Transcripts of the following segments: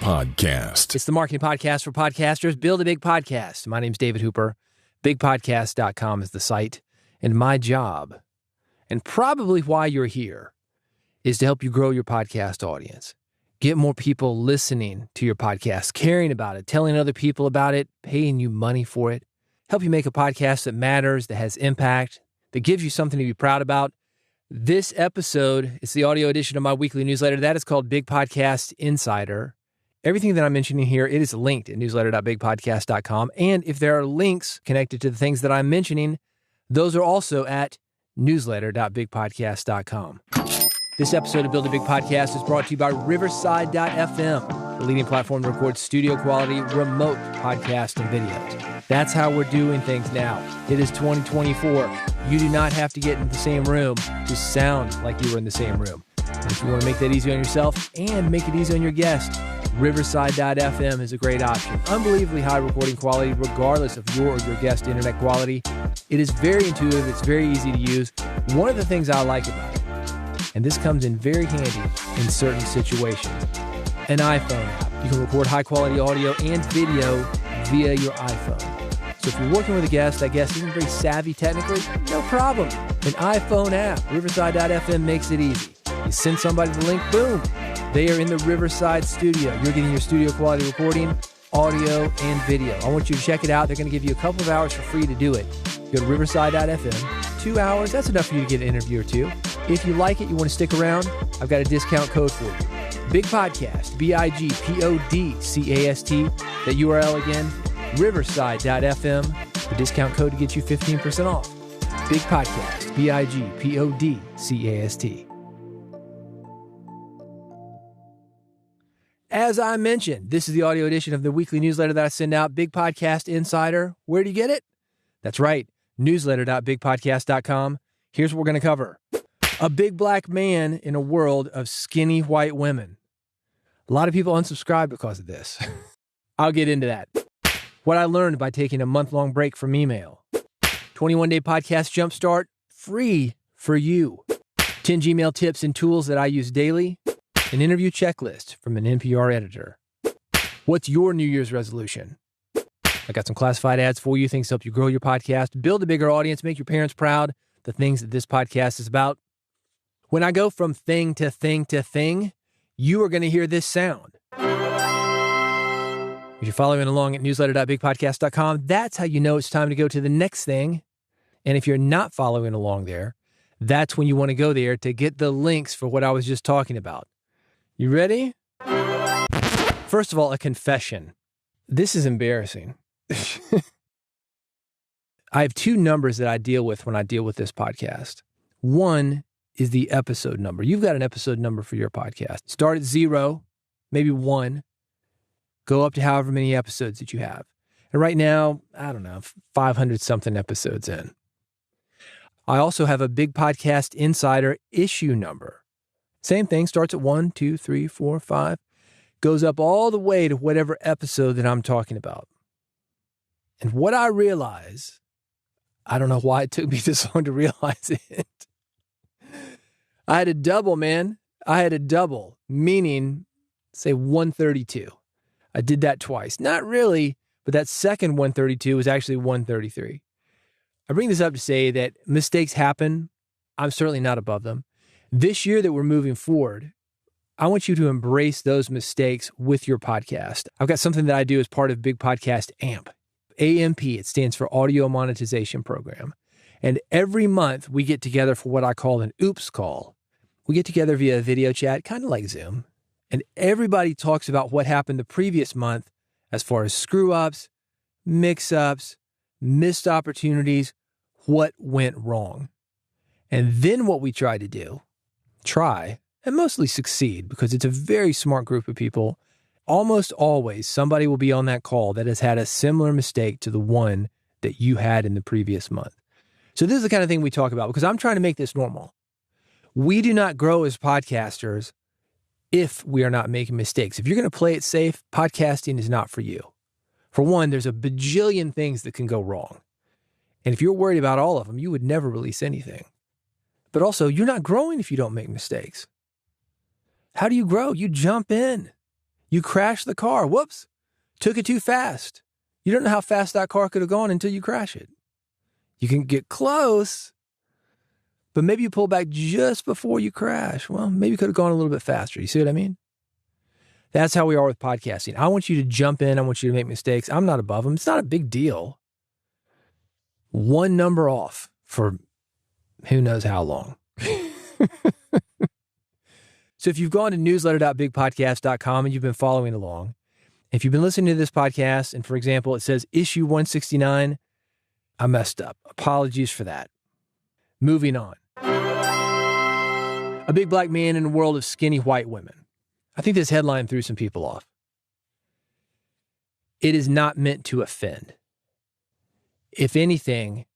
Podcast. It's the marketing podcast for podcasters. Build a big podcast. My name's David Hooper. Bigpodcast.com is the site. And my job, and probably why you're here, is to help you grow your podcast audience. Get more people listening to your podcast, caring about it, telling other people about it, paying you money for it. Help you make a podcast that matters, that has impact, that gives you something to be proud about. This episode is the audio edition of my weekly newsletter. That is called Big Podcast Insider. Everything that I'm mentioning here, it is linked at newsletter.bigpodcast.com. And if there are links connected to the things that I'm mentioning, those are also at newsletter.bigpodcast.com. This episode of Build a Big Podcast is brought to you by Riverside.fm, the leading platform to record studio quality remote podcasts and videos. That's how we're doing things now. It is 2024. You do not have to get in the same room to sound like you were in the same room. And if you want to make that easy on yourself and make it easy on your guest, Riverside.fm is a great option. Unbelievably high recording quality, regardless of your or your guest internet quality. It is very intuitive. It's very easy to use. One of the things I like about it, and this comes in very handy in certain situations, an iPhone app. You can record high quality audio and video via your iPhone. So if you're working with a guest, that guest isn't very savvy technically, no problem. An iPhone app, Riverside.fm makes it easy. You send somebody the link, boom. They are in the Riverside studio. You're getting your studio quality recording, audio, and video. I want you to check it out. They're going to give you a couple of hours for free to do it. Go to Riverside.fm. 2 hours, that's enough for you to get an interview or two. If you like it, you want to stick around, I've got a discount code for you. Big Podcast, BIGPODCAST. That URL again, Riverside.fm. The discount code to get you 15% off. Big Podcast, BIGPODCAST. As I mentioned, this is the audio edition of the weekly newsletter that I send out, Big Podcast Insider. Where do you get it? That's right, newsletter.bigpodcast.com. Here's what we're going to cover. A big black man in a world of skinny white women. A lot of people unsubscribe because of this. I'll get into that. What I learned by taking a month-long break from email. 21-day podcast Jumpstart, free for you. 10 Gmail tips and tools that I use daily. An interview checklist from an NPR editor. What's your New Year's resolution? I got some classified ads for you, things to help you grow your podcast, build a bigger audience, make your parents proud, the things that this podcast is about. When I go from thing to thing to thing, you are going to hear this sound. If you're following along at newsletter.bigpodcast.com, that's how you know it's time to go to the next thing. And if you're not following along there, that's when you want to go there to get the links for what I was just talking about. You ready? First of all, a confession. This is embarrassing. I have two numbers that I deal with when I deal with this podcast. One is the episode number. You've got an episode number for your podcast. Start at 0, maybe 1. Go up to however many episodes that you have. And right now, I don't know, 500 something episodes in. I also have a Big Podcast Insider issue number. Same thing, starts at 1, 2, 3, 4, 5, goes up all the way to whatever episode that I'm talking about. And what I realize, I don't know why it took me this long to realize it. I had a double, man. I had a double, meaning, say 132. I did that twice. Not really, but that second 132 was actually 133. I bring this up to say that mistakes happen. I'm certainly not above them. This year that we're moving forward, I want you to embrace those mistakes with your podcast. I've got something that I do as part of Big Podcast AMP. AMP, it stands for Audio Monetization Program. And every month we get together for what I call an oops call. We get together via video chat, kind of like Zoom. And everybody talks about what happened the previous month as far as screw-ups, mix-ups, missed opportunities, what went wrong. And then what we try to do, and mostly succeed, because it's a very smart group of people. Almost always, somebody will be on that call that has had a similar mistake to the one that you had in the previous month. So this is the kind of thing we talk about, because I'm trying to make this normal. We do not grow as podcasters if we are not making mistakes. If you're going to play it safe, podcasting is not for you. For one, there's a bajillion things that can go wrong. And if you're worried about all of them, you would never release anything. But also, you're not growing if you don't make mistakes. How do you grow? You jump in. You crashed the car. Whoops. Took it too fast. You don't know how fast that car could have gone until you crash it. You can get close, but maybe you pull back just before you crash. Well, maybe you could have gone a little bit faster. You see what I mean? That's how we are with podcasting. I want you to jump in. I want you to make mistakes. I'm not above them. It's not a big deal. One number off for who knows how long. So if you've gone to newsletter.bigpodcast.com and you've been following along, if you've been listening to this podcast and, for example, it says issue 169, I messed up. Apologies for that. Moving on. A big black man in a world of skinny white women. I think this headline threw some people off. It is not meant to offend. If anything,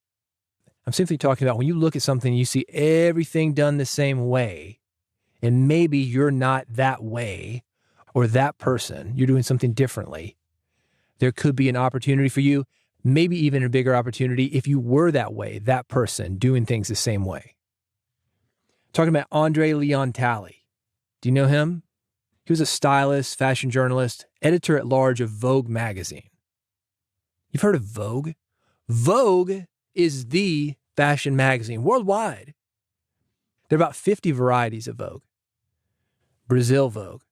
I'm simply talking about when you look at something, you see everything done the same way, and maybe you're not that way or that person. You're doing something differently. There could be an opportunity for you, maybe even a bigger opportunity if you were that way, that person doing things the same way. Talking about Andre Leon Talley. Do you know him? He was a stylist, fashion journalist, editor at large of Vogue magazine. You've heard of Vogue? Vogue is the fashion magazine worldwide. There are about 50 varieties of Vogue. Brazil Vogue,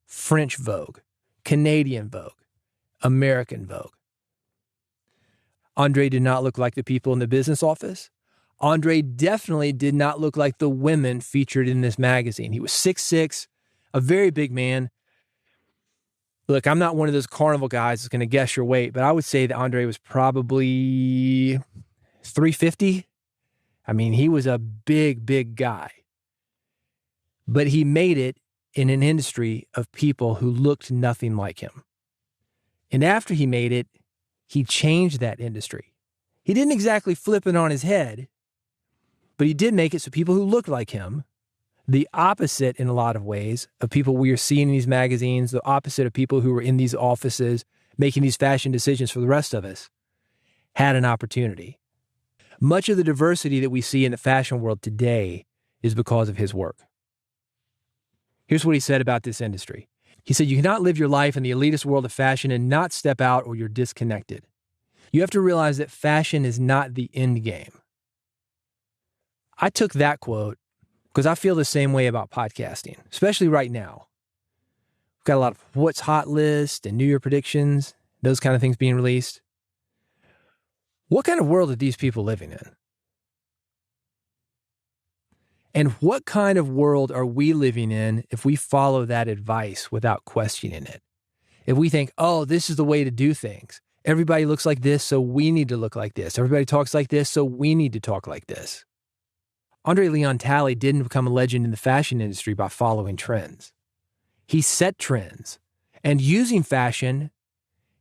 French Vogue, Canadian Vogue, American Vogue. Andre did not look like the people in the business office. Andre definitely did not look like the women featured in this magazine. He was 6'6", a very big man. Look, I'm not one of those carnival guys that's going to guess your weight, but I would say that Andre was probably 350. I mean, he was a big, big guy. But he made it in an industry of people who looked nothing like him. And after he made it, he changed that industry. He didn't exactly flip it on his head, but he did make it so people who looked like him, the opposite in a lot of ways of people we are seeing in these magazines, the opposite of people who were in these offices making these fashion decisions for the rest of us, had an opportunity. Much of the diversity that we see in the fashion world today is because of his work. Here's what he said about this industry. He said, you cannot live your life in the elitist world of fashion and not step out or you're disconnected. You have to realize that fashion is not the end game. I took that quote because I feel the same way about podcasting, especially right now. We've got a lot of what's hot list and New Year predictions, those kind of things being released. What kind of world are these people living in? And what kind of world are we living in if we follow that advice without questioning it? If we think, oh, this is the way to do things. Everybody looks like this, so we need to look like this. Everybody talks like this, so we need to talk like this. Andre Leon Talley didn't become a legend in the fashion industry by following trends. He set trends. And using fashion,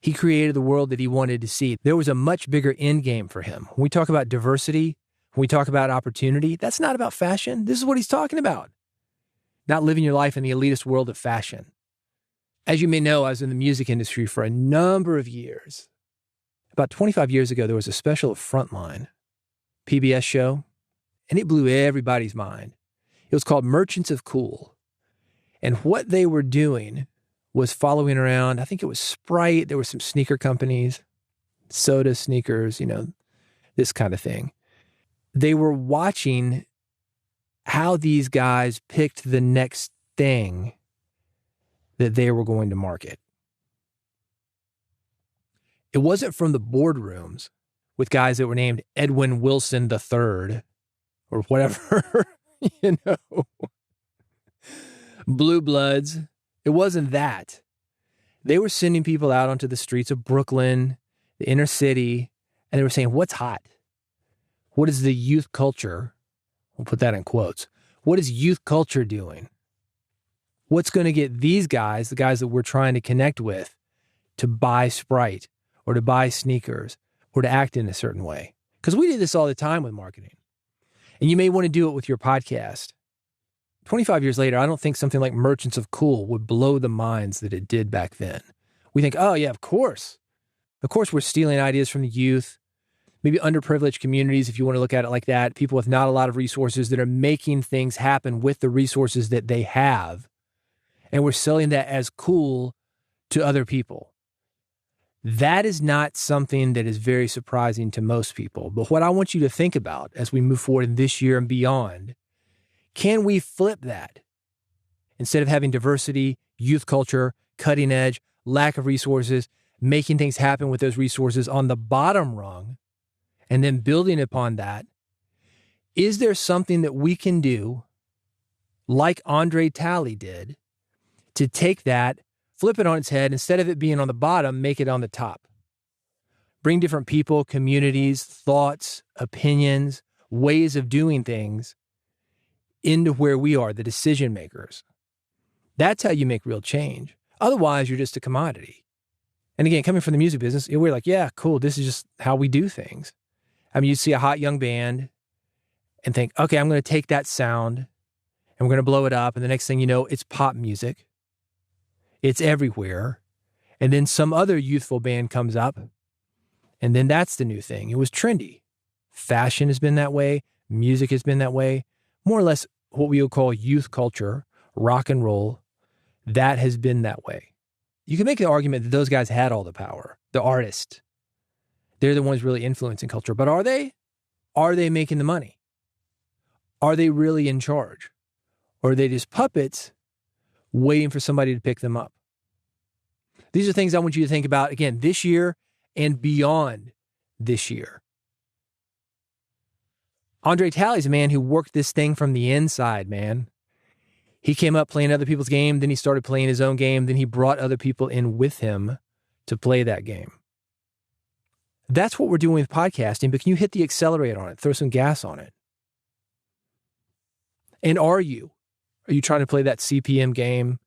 he created the world that he wanted to see. There was a much bigger end game for him. When we talk about diversity, when we talk about opportunity, that's not about fashion. This is what he's talking about. Not living your life in the elitist world of fashion. As you may know, I was in the music industry for a number of years. About 25 years ago, there was a special of Frontline, PBS show, and it blew everybody's mind. It was called Merchants of Cool. And what they were doing was following around, I think it was Sprite, there were some sneaker companies, soda sneakers, this kind of thing. They were watching how these guys picked the next thing that they were going to market. It wasn't from the boardrooms with guys that were named Edwin Wilson III or whatever, Blue Bloods. It wasn't that. They were sending people out onto the streets of Brooklyn, the inner city, and they were saying, what's hot? What is the youth culture? We'll put that in quotes. What is youth culture doing? What's going to get these guys, the guys that we're trying to connect with, to buy Sprite or to buy sneakers or to act in a certain way? Because we do this all the time with marketing. And you may want to do it with your podcast. 25 years later, I don't think something like Merchants of Cool would blow the minds that it did back then. We think, oh yeah, of course. Of course we're stealing ideas from the youth. Maybe underprivileged communities, if you want to look at it like that, people with not a lot of resources that are making things happen with the resources that they have. And we're selling that as cool to other people. That is not something that is very surprising to most people. But what I want you to think about as we move forward in this year and beyond, can we flip that? Instead of having diversity, youth culture, cutting edge, lack of resources, making things happen with those resources on the bottom rung, and then building upon that, is there something that we can do, like Andre Talley did, to take that, flip it on its head, instead of it being on the bottom, make it on the top? Bring different people, communities, thoughts, opinions, ways of doing things into where we are, the decision makers. That's how you make real change. Otherwise, you're just a commodity. And again, coming from the music business, we're like, yeah, cool, this is just how we do things. I mean, you see a hot young band and think, okay, I'm going to take that sound and we're going to blow it up. And the next thing you know, it's pop music. It's everywhere. And then some other youthful band comes up, and then that's the new thing. It was trendy. Fashion has been that way. Music has been that way. More or less what we would call youth culture, rock and roll, that has been that way. You can make the argument that those guys had all the power, the artists. They're the ones really influencing culture. But are they? Are they making the money? Are they really in charge? Or are they just puppets waiting for somebody to pick them up? These are things I want you to think about, again, this year and beyond this year. Andre Talley's a man who worked this thing from the inside, man. He came up playing other people's game, then he started playing his own game, then he brought other people in with him to play that game. That's what we're doing with podcasting, but can you hit the accelerator on it, throw some gas on it? And are you trying to play that CPM game,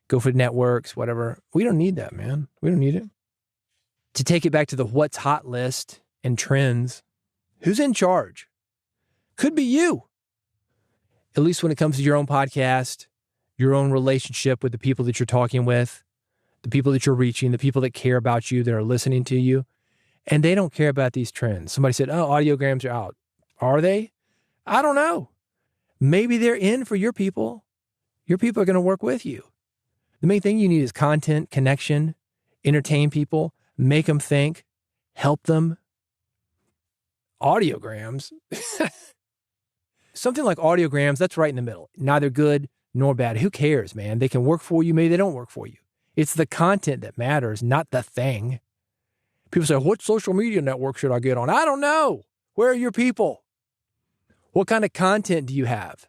go for networks, whatever? We don't need that, man. We don't need it. To take it back to the what's hot list and trends, who's in charge? Could be you. At least when it comes to your own podcast, your own relationship with the people that you're talking with, the people that you're reaching, the people that care about you, that are listening to you, and they don't care about these trends. Somebody said, oh, audiograms are out. Are they? I don't know. Maybe they're in for your people. Your people are going to work with you. The main thing you need is content, connection, entertain people, make them think, help them. Audiograms. Something like audiograms, that's right in the middle. Neither good nor bad. Who cares, man? They can work for you. Maybe they don't work for you. It's the content that matters, not the thing. People say, what social media network should I get on? I don't know. Where are your people? What kind of content do you have?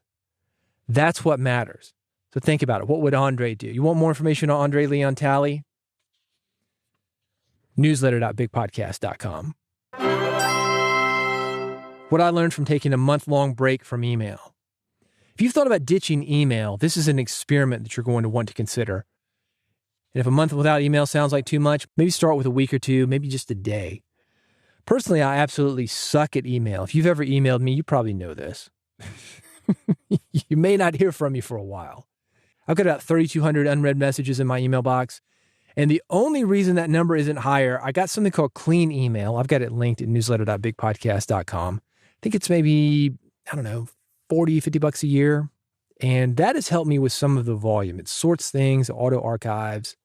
That's what matters. So think about it. What would Andre do? You want more information on Andre Leon Talley? Newsletter.bigpodcast.com. What I learned from taking a month-long break from email. If you've thought about ditching email, this is an experiment that you're going to want to consider. And if a month without email sounds like too much, maybe start with a week or two, maybe just a day. Personally, I absolutely suck at email. If you've ever emailed me, you probably know this. You may not hear from me for a while. I've got about 3,200 unread messages in my email box. And the only reason that number isn't higher, I got something called Clean Email. I've got it linked at newsletter.bigpodcast.com. I think it's maybe, $40-$50 a year. And that has helped me with some of the volume. It sorts things, auto archives.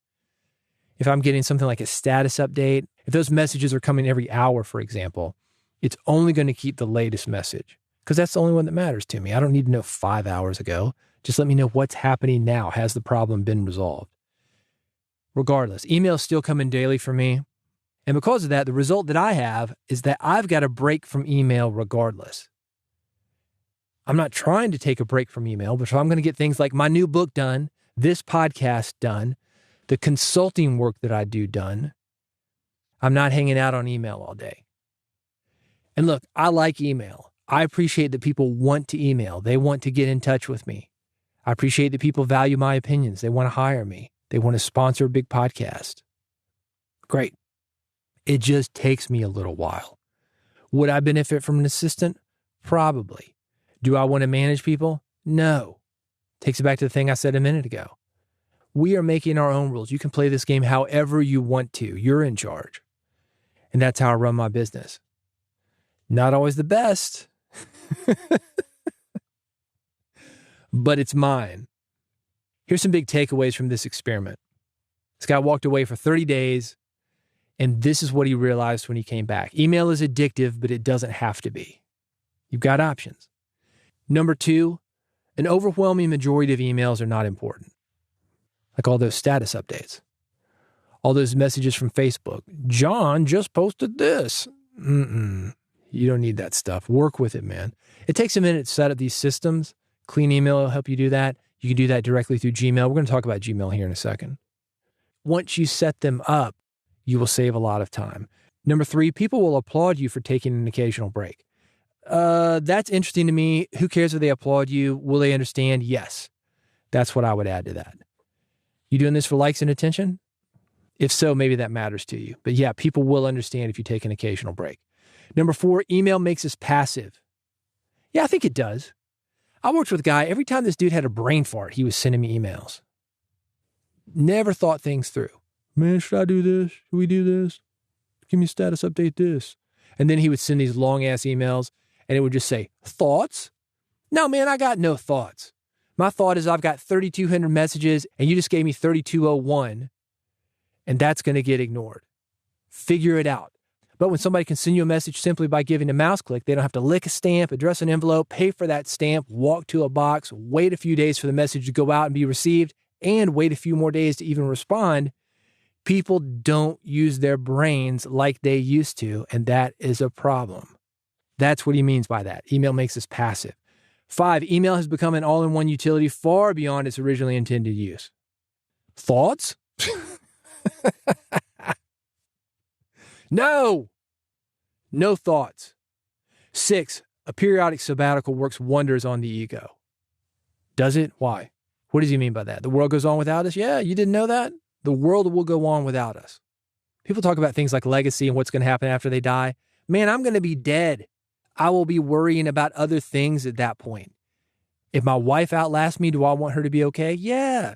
If I'm getting something like a status update, if those messages are coming every hour, for example, it's only going to keep the latest message because that's the only one that matters to me. I don't need to know 5 hours ago. Just let me know what's happening now. Has the problem been resolved? Regardless, emails still come in daily for me. And because of that, the result that I have is that I've got a break from email regardless. I'm not trying to take a break from email, but if I'm going to get things like my new book done, this podcast done, the consulting work that I do done, I'm not hanging out on email all day. And look, I like email. I appreciate that people want to email. They want to get in touch with me. I appreciate that people value my opinions. They want to hire me. They want to sponsor a big podcast. Great. It just takes me a little while. Would I benefit from an assistant? Probably. Do I want to manage people? No. Takes it back to the thing I said a minute ago. We are making our own rules. You can play this game however you want to. You're in charge. And that's how I run my business. Not always the best, but it's mine. Here's some big takeaways from this experiment. This guy walked away for 30 days, and this is what he realized when he came back. Email is addictive, but it doesn't have to be. You've got options. Number 2, an overwhelming majority of emails are not important. Like all those status updates. All those messages from Facebook. John just posted this. You don't need that stuff. Work with it, man. It takes a minute to set up these systems. Clean email will help you do that. You can do that directly through Gmail. We're going to talk about Gmail here in a second. Once you set them up, you will save a lot of time. Number 3, people will applaud you for taking an occasional break. That's interesting to me. Who cares if they applaud you? Will they understand? Yes. That's what I would add to that. You doing this for likes and attention? If so, maybe that matters to you. But yeah, people will understand if you take an occasional break. Number 4, email makes us passive. Yeah, I think it does. I worked with a guy, every time this dude had a brain fart, he was sending me emails. Never thought things through. Man, should I do this? Should we do this? Give me a status update this. And then he would send these long-ass emails, and it would just say, thoughts? No, man, I got no thoughts. My thought is I've got 3,200 messages, and you just gave me 3,201, and that's going to get ignored. Figure it out. But when somebody can send you a message simply by giving a mouse click, they don't have to lick a stamp, address an envelope, pay for that stamp, walk to a box, wait a few days for the message to go out and be received, and wait a few more days to even respond. People don't use their brains like they used to, and that is a problem. That's what he means by that. Email makes us passive. 5, email has become an all-in-one utility far beyond its originally intended use. Thoughts? No thoughts. 6, a periodic sabbatical works wonders on the ego. Does it? Why? What does he mean by that? The world goes on without us? Yeah, you didn't know that? The world will go on without us. People talk about things like legacy and what's going to happen after they die. Man, I'm going to be dead. I will be worrying about other things at that point. If my wife outlasts me, do I want her to be okay? Yeah,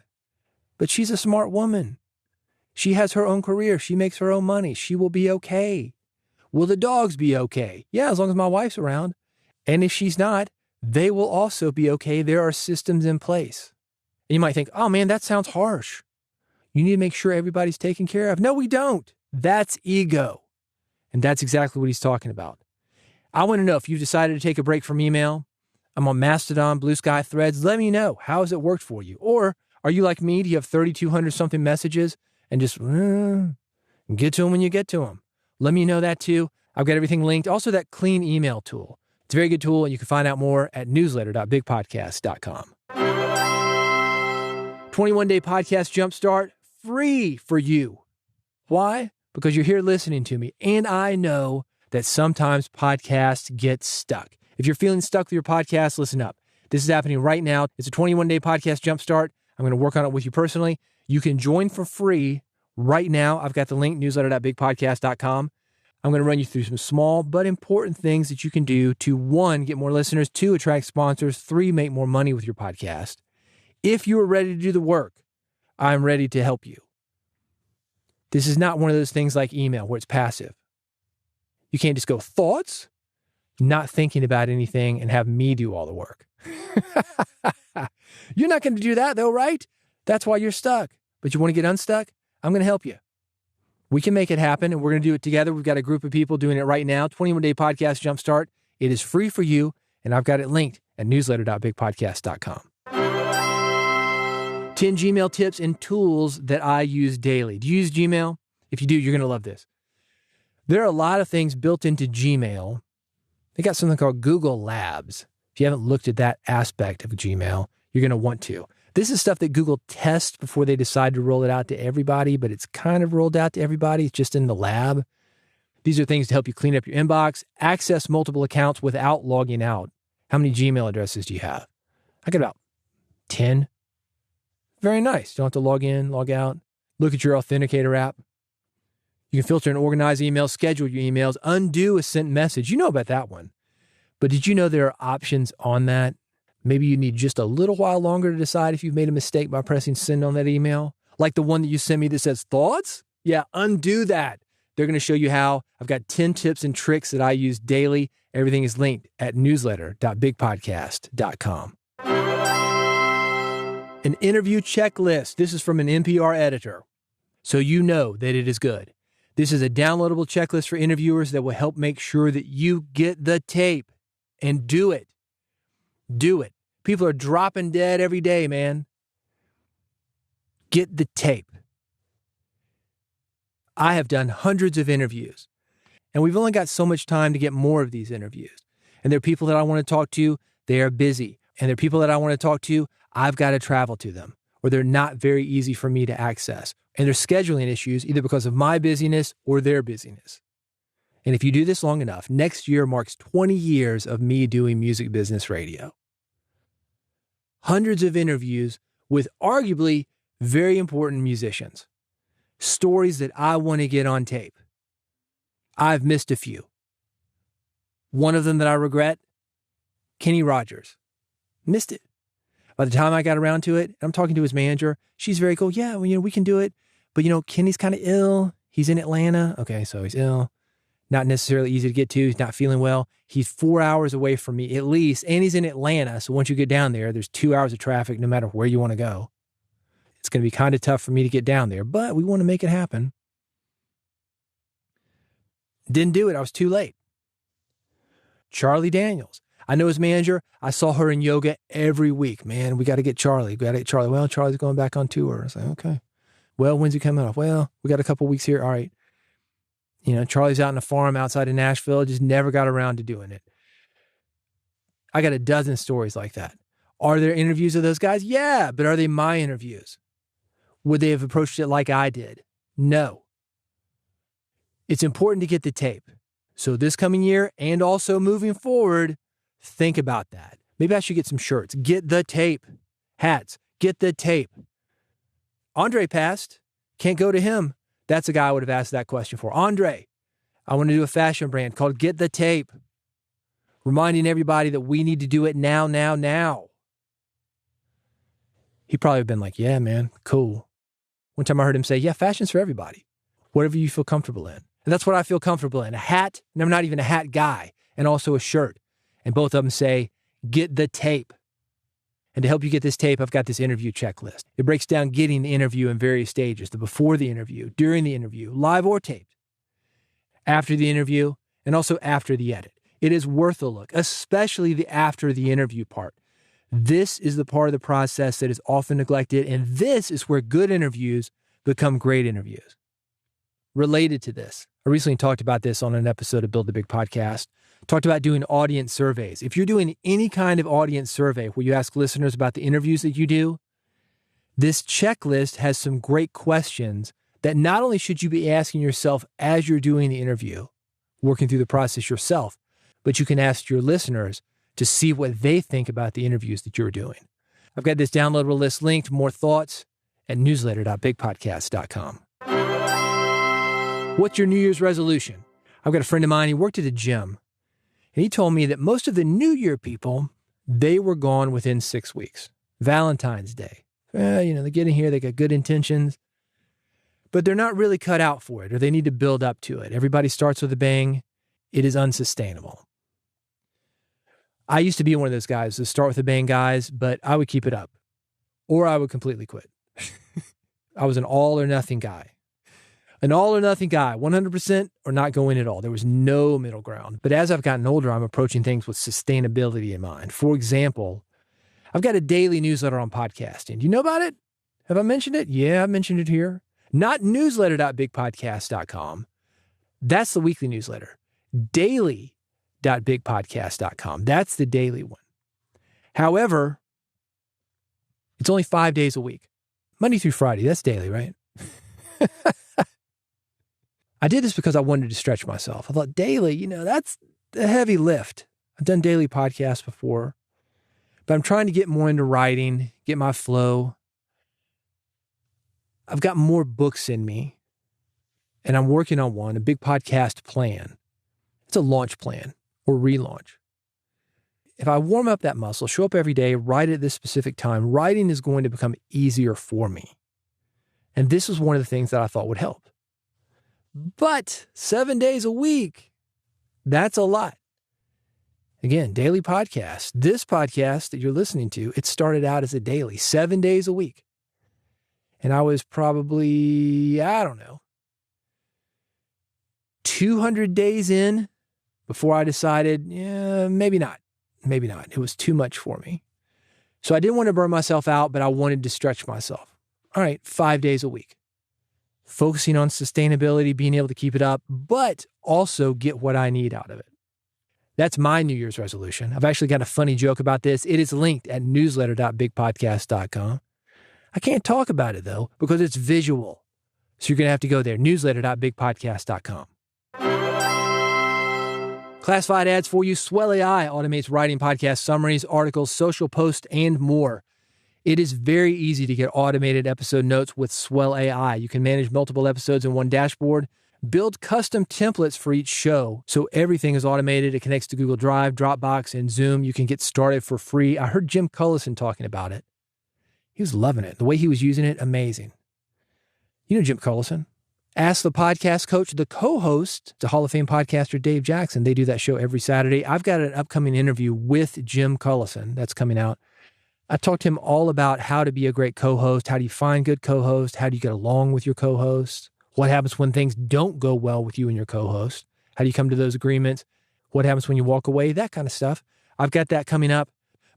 but she's a smart woman. She has her own career. She makes her own money. She will be okay. Will the dogs be okay? Yeah, as long as my wife's around. And if she's not, they will also be okay. There are systems in place. And you might think, oh man, that sounds harsh. You need to make sure everybody's taken care of. No, we don't. That's ego. And that's exactly what he's talking about. I want to know if you've decided to take a break from email. I'm on Mastodon, Blue Sky, Threads. Let me know. How has it worked for you? Or are you like me? Do you have 3,200 something messages and just get to them when you get to them? Let me know that too. I've got everything linked. Also, that clean email tool. It's a very good tool, and you can find out more at newsletter.bigpodcast.com. 21-day podcast Jumpstart, free for you. Why? Because you're here listening to me, and I know that sometimes podcasts get stuck. If you're feeling stuck with your podcast, listen up. This is happening right now. It's a 21-day podcast Jumpstart. I'm going to work on it with you personally. You can join for free right now. I've got the link, newsletter.bigpodcast.com. I'm going to run you through some small but important things that you can do to, 1, get more listeners, 2, attract sponsors, 3, make more money with your podcast. If you are ready to do the work, I'm ready to help you. This is not one of those things like email where it's passive. You can't just go, thoughts, not thinking about anything, and have me do all the work. You're not going to do that though, right? That's why you're stuck. But you want to get unstuck? I'm going to help you. We can make it happen, and we're going to do it together. We've got a group of people doing it right now. 21-day podcast Jumpstart. It is free for you, and I've got it linked at newsletter.bigpodcast.com. 10 Gmail tips and tools that I use daily. Do you use Gmail? If you do, you're going to love this. There are a lot of things built into Gmail. They got something called Google Labs. If you haven't looked at that aspect of Gmail, you're going to want to. This is stuff that Google tests before they decide to roll it out to everybody, but it's kind of rolled out to everybody. It's just in the lab. These are things to help you clean up your inbox, access multiple accounts without logging out. How many Gmail addresses do you have? I got about 10. Very nice. You don't have to log in, log out. Look at your Authenticator app. You can filter and organize emails, schedule your emails, undo a sent message. You know about that one. But did you know there are options on that? Maybe you need just a little while longer to decide if you've made a mistake by pressing send on that email. Like the one that you sent me that says thoughts? Yeah, undo that. They're going to show you how. I've got 10 tips and tricks that I use daily. Everything is linked at newsletter.bigpodcast.com. An interview checklist. This is from an NPR editor. so you know that it is good. This is a downloadable checklist for interviewers that will help make sure that you get the tape and do it. Do it. People are dropping dead every day, man. Get the tape. I have done hundreds of interviews, and we've only got so much time to get more of these interviews. And there are people that I want to talk to, they are busy. And there are people that I want to talk to, I've got to travel to them, or they're not very easy for me to access. And there's scheduling issues, either because of my busyness or their busyness. And if you do this long enough, next year marks 20 years of me doing music business radio. Hundreds of interviews with arguably very important musicians. Stories that I want to get on tape. I've missed a few. One of them that I regret, Kenny Rogers. Missed it. By the time I got around to it, I'm talking to his manager. She's very cool. Yeah, well, we can do it. But, Kenny's kind of ill. He's in Atlanta. Okay, so he's ill. Not necessarily easy to get to. He's not feeling well. He's 4 hours away from me at least, and he's in Atlanta. So once you get down there, there's 2 hours of traffic no matter where you want to go. It's going to be kind of tough for me to get down there, but we want to make it happen. Didn't do it. I was too late. Charlie Daniels. I know his manager. I saw her in yoga every week. Man, we got to get Charlie. Well, Charlie's going back on tour. I was like, okay. Well, when's he coming off? Well, we got a couple weeks here. All right. Charlie's out in a farm outside of Nashville. Just never got around to doing it. I got a dozen stories like that. Are there interviews of those guys? Yeah, but are they my interviews? Would they have approached it like I did? No. It's important to get the tape. So this coming year and also moving forward, think about that. Maybe I should get some shirts. Get the tape. Hats. Get the tape. Andre passed. Can't go to him. That's a guy I would have asked that question for. Andre, I want to do a fashion brand called Get the Tape. Reminding everybody that we need to do it now, now, now. He'd probably have been like, yeah, man, cool. One time I heard him say, yeah, fashion's for everybody. Whatever you feel comfortable in. And that's what I feel comfortable in. A hat, and I'm not even a hat guy, and also a shirt. And both of them say, get the tape. And to help you get this tape, I've got this interview checklist. It breaks down getting the interview in various stages, the before the interview, during the interview, live or taped, after the interview, and also after the edit. It is worth a look, especially the after the interview part. This is the part of the process that is often neglected, and this is where good interviews become great interviews. Related to this, I recently talked about this on an episode of Build the Big Podcast. Talked about doing audience surveys. If you're doing any kind of audience survey where you ask listeners about the interviews that you do, this checklist has some great questions that not only should you be asking yourself as you're doing the interview, working through the process yourself, but you can ask your listeners to see what they think about the interviews that you're doing. I've got this downloadable list linked, more thoughts at newsletter.bigpodcast.com. What's your New Year's resolution? I've got a friend of mine, he worked at a gym, and he told me that most of the New Year people, they were gone within 6 weeks. Valentine's Day. They get in here, they got good intentions, but they're not really cut out for it, or they need to build up to it. Everybody starts with a bang. It is unsustainable. I used to be one of those guys, the start with a bang guys, but I would keep it up, or I would completely quit. I was an all or nothing guy. An all or nothing guy, 100% or not going at all. There was no middle ground. But as I've gotten older, I'm approaching things with sustainability in mind. For example, I've got a daily newsletter on podcasting. Do you know about it? Have I mentioned it? Yeah, I've mentioned it here. Not newsletter.bigpodcast.com. That's the weekly newsletter. Daily.bigpodcast.com. That's the daily one. However, it's only 5 days a week. Monday through Friday. That's daily, right? I did this because I wanted to stretch myself. I thought daily, that's a heavy lift. I've done daily podcasts before, but I'm trying to get more into writing, get my flow. I've got more books in me, and I'm working on one, a big podcast plan. It's a launch plan or relaunch. If I warm up that muscle, show up every day, write at this specific time, writing is going to become easier for me. And this was one of the things that I thought would help. But 7 days a week, that's a lot. Again, daily podcast. This podcast that you're listening to, it started out as a daily, 7 days a week. And I was probably, 200 days in before I decided, maybe not. Maybe not. It was too much for me. So I didn't want to burn myself out, but I wanted to stretch myself. All right, 5 days a week. Focusing on sustainability, being able to keep it up, but also get what I need out of it. That's my New Year's resolution. I've actually got a funny joke about this. It is linked at newsletter.bigpodcast.com. I can't talk about it though, because it's visual. So you're going to have to go there, newsletter.bigpodcast.com. Classified ads for you. Swell AI automates writing podcast summaries, articles, social posts, and more. It is very easy to get automated episode notes with Swell AI. You can manage multiple episodes in one dashboard, build custom templates for each show, so everything is automated. It connects to Google Drive, Dropbox, and Zoom. You can get started for free. I heard Jim Collison talking about it. He was loving it. The way he was using it, amazing. You know Jim Collison? Ask the Podcast Coach, the co-host, the Hall of Fame podcaster Dave Jackson. They do that show every Saturday. I've got an upcoming interview with Jim Collison that's coming out. I talked to him all about how to be a great co-host. How do you find good co-host? How do you get along with your co-host? What happens when things don't go well with you and your co-host? How do you come to those agreements? What happens when you walk away? That kind of stuff. I've got that coming up.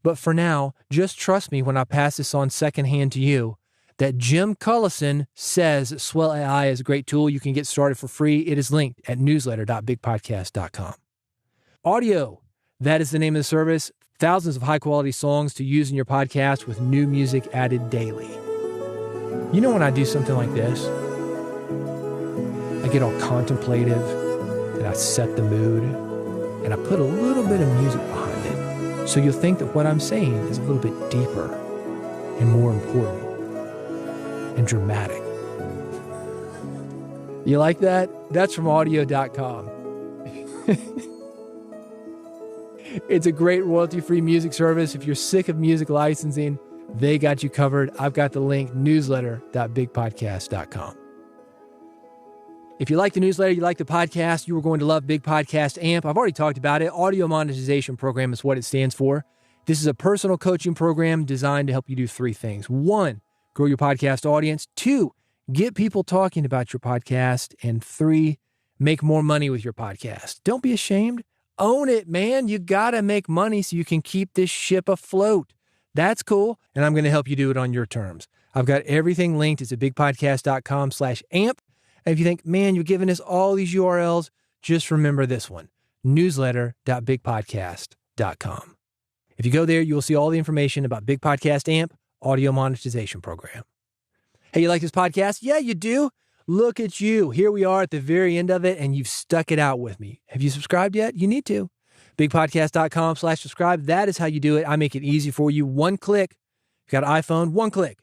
But for now, just trust me when I pass this on secondhand to you that Jim Collison says Swell AI is a great tool. You can get started for free. It is linked at newsletter.bigpodcast.com. Audio, that is the name of the service. Thousands of high-quality songs to use in your podcast with new music added daily. You know when I do something like this, I get all contemplative and I set the mood and I put a little bit of music behind it. So you'll think that what I'm saying is a little bit deeper and more important and dramatic. You like that? That's from audio.com. It's a great royalty-free music service. If you're sick of music licensing, they got you covered. I've got the link, newsletter.bigpodcast.com. If you like the newsletter, you like the podcast, you are going to love Big Podcast AMP. I've already talked about it. Audio Monetization Program is what it stands for. This is a personal coaching program designed to help you do three things. 1, grow your podcast audience. 2, get people talking about your podcast. And 3, make more money with your podcast. Don't be ashamed. Own it, man. You got to make money so you can keep this ship afloat. That's cool. And I'm going to help you do it on your terms. I've got everything linked. It's at bigpodcast.com/amp. And if you think, man, you're giving us all these URLs, just remember this one, newsletter.bigpodcast.com. If you go there, you will see all the information about Big Podcast AMP audio monetization program. Hey, you like this podcast? Yeah, you do. Look at you. Here we are at the very end of it, and you've stuck it out with me. Have you subscribed yet? You need to. Bigpodcast.com/subscribe. That is how you do it. I make it easy for you. One click. If you got an iPhone, one click.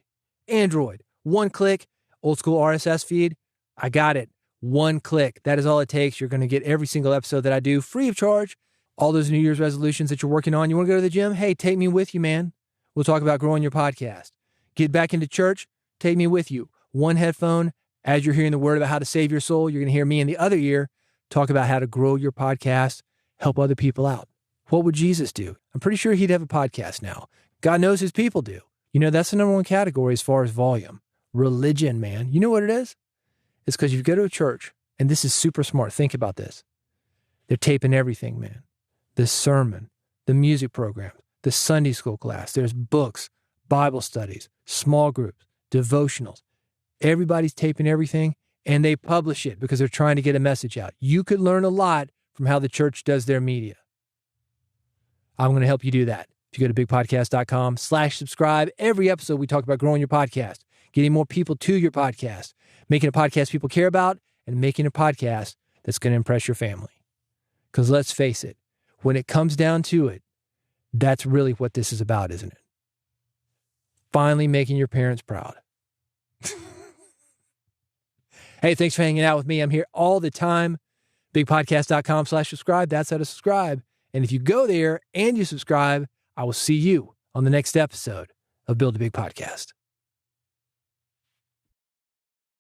Android, one click. Old school RSS feed. I got it. One click. That is all it takes. You're going to get every single episode that I do free of charge. All those New Year's resolutions that you're working on. You want to go to the gym? Hey, take me with you, man. We'll talk about growing your podcast. Get back into church? Take me with you. One headphone. As you're hearing the word about how to save your soul, you're going to hear me in the other ear talk about how to grow your podcast, help other people out. What would Jesus do? I'm pretty sure he'd have a podcast now. God knows his people do. You know, that's the number one category as far as volume. Religion, man. You know what it is? It's because you go to a church, and this is super smart. Think about this. They're taping everything, man. The sermon, the music program, the Sunday school class. There's books, Bible studies, small groups, devotionals. Everybody's taping everything, and they publish it because they're trying to get a message out. You could learn a lot from how the church does their media. I'm going to help you do that. If you go to bigpodcast.com/subscribe, every episode we talk about growing your podcast, getting more people to your podcast, making a podcast people care about, and making a podcast that's going to impress your family. Because let's face it, when it comes down to it, that's really what this is about, isn't it? Finally making your parents proud. Hey, thanks for hanging out with me. I'm here all the time. Bigpodcast.com/subscribe. That's how to subscribe. And if you go there and you subscribe, I will see you on the next episode of Build a Big Podcast.